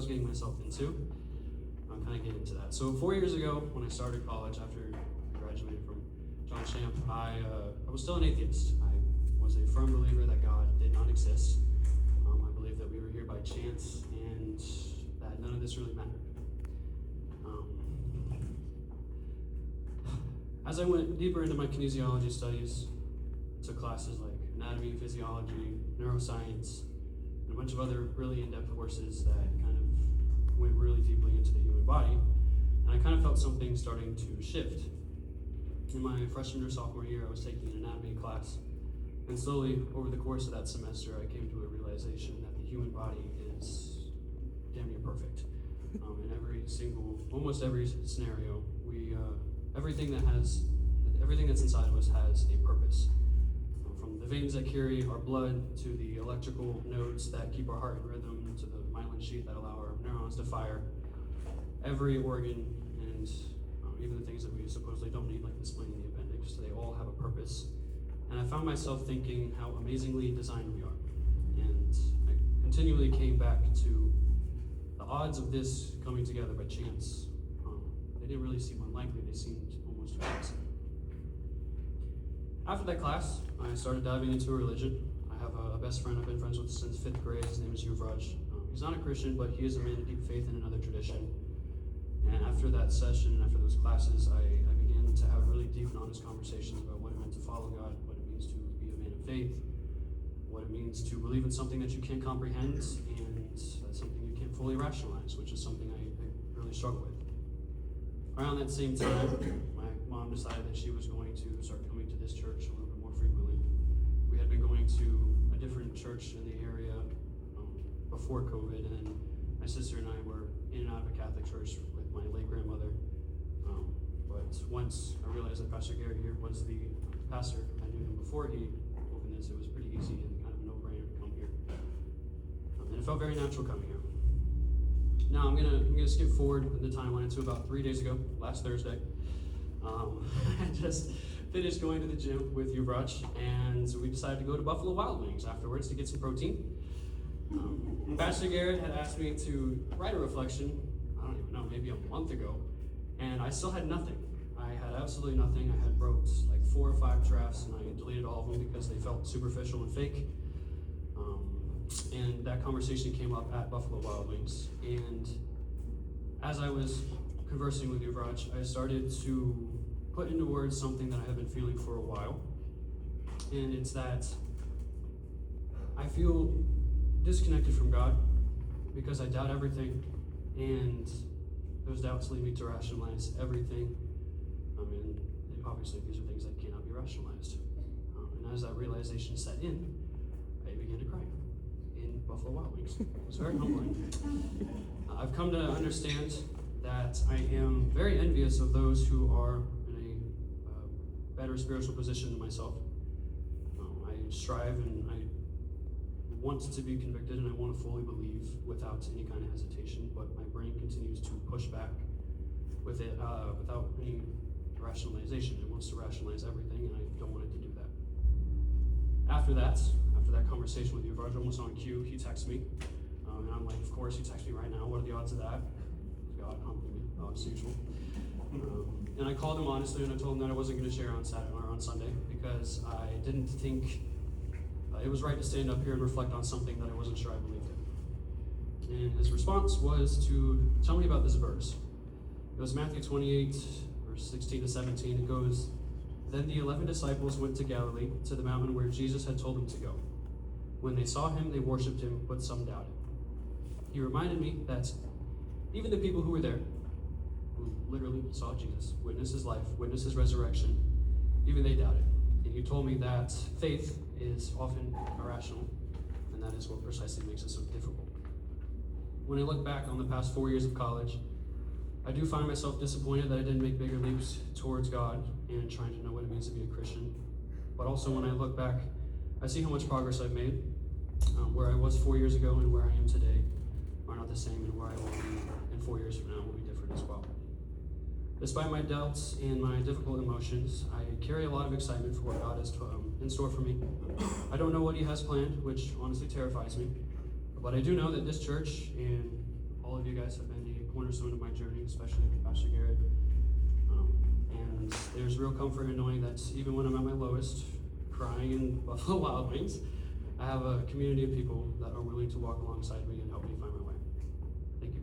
was getting myself into. I'm kind of getting into that. So 4 years ago, when I started college after I graduated from John Champ, I was still an atheist. I was a firm believer that God did not exist. I believed that we were here by chance and that none of this really mattered. As I went deeper into my kinesiology studies, took classes like anatomy, physiology, neuroscience, and a bunch of other really in-depth courses that kind of went really deeply into the human body, and I kind of felt something starting to shift. In my freshman or sophomore year, I was taking an anatomy class, and slowly over the course of that semester, I came to a realization that the human body is damn near perfect. In every single, almost every scenario, everything that's inside of us has a purpose. From the veins that carry our blood, to the electrical nodes that keep our heart in rhythm, to the myelin sheath that allow our neurons to fire. Every organ, and even the things that we supposedly don't need, like the spleen and the appendix, they all have a purpose. And I found myself thinking how amazingly designed we are. And I continually came back to the odds of this coming together by chance. They didn't really seem unlikely, they seemed almost impossible. After that class, I started diving into religion. I have a best friend I've been friends with since 5th grade. His name is Yuvraj. He's not a Christian, but he is a man of deep faith in another tradition. And after that session, and after those classes, I began to have really deep and honest conversations about what it meant to follow God, what it means to be a man of faith, what it means to believe in something that you can't comprehend, and something you can't fully rationalize, which is something I really struggle with. Around that same time, my mom decided that she was going to start coming to this church a little bit more frequently. We had been going to a different church in the area before COVID, and then my sister and I were in and out of a Catholic church with my late grandmother. But once I realized that Pastor Garrett here was the pastor, I knew him before he opened this. It was pretty easy and kind of a no-brainer to come here. And it felt very natural coming here. Now I'm gonna skip forward in the timeline to about 3 days ago, last Thursday. I just finished going to the gym with Yuvraj, and we decided to go to Buffalo Wild Wings afterwards to get some protein. Pastor Garrett had asked me to write a reflection, I don't even know, maybe a month ago, and I still had nothing. I had absolutely nothing. I had wrote like 4 or 5 drafts, and I deleted all of them because they felt superficial and fake. And that conversation came up at Buffalo Wild Wings. And as I was conversing with Yuvraj, I started to put into words something that I have been feeling for a while. And it's that I feel disconnected from God because I doubt everything, and those doubts lead me to rationalize everything. And obviously these are things that cannot be rationalized. And as that realization set in, I began to cry in Buffalo Wild Wings. It was very humbling. I've come to understand that I am very envious of those who are in a better spiritual position than myself. I strive and I want to be convicted, and I want to fully believe without any kind of hesitation, but my brain continues to push back with it without any rationalization. It wants to rationalize everything, and I don't want it to do that. After that conversation with Yuvraj, almost on cue, he texts me, and I'm like, of course, he texts me right now. What are the odds of that? God humbling me, as usual. And I called him honestly, and I told him that I wasn't going to share on Saturday or on Sunday because I didn't think it was right to stand up here and reflect on something that I wasn't sure I believed in. And his response was to tell me about this verse. It was Matthew 28, verse 16 to 17. It goes, "Then the 11 disciples went to Galilee, to the mountain where Jesus had told them to go. When they saw him, they worshipped him, but some doubted." He reminded me that even the people who were there, who literally saw Jesus, witnessed his life, witnessed his resurrection, even they doubted. And he told me that faith is often irrational, and that is what precisely makes it so difficult. When I look back on the past 4 years of college, I do find myself disappointed that I didn't make bigger leaps towards God and trying to know what it means to be a Christian. But also when I look back, I see how much progress I've made. Where I was 4 years ago and where I am today are not the same, and where I will be in 4 years from now will be different as well. Despite my doubts and my difficult emotions, I carry a lot of excitement for what God has in store for me. I don't know what he has planned, which honestly terrifies me, but I do know that this church and all cornerstone of my journey, especially Pastor Garrett. And there's real comfort in knowing that even when I'm at my lowest, crying in Buffalo Wild Wings, I have a community of people that are willing to walk alongside me and help me find my way. Thank you.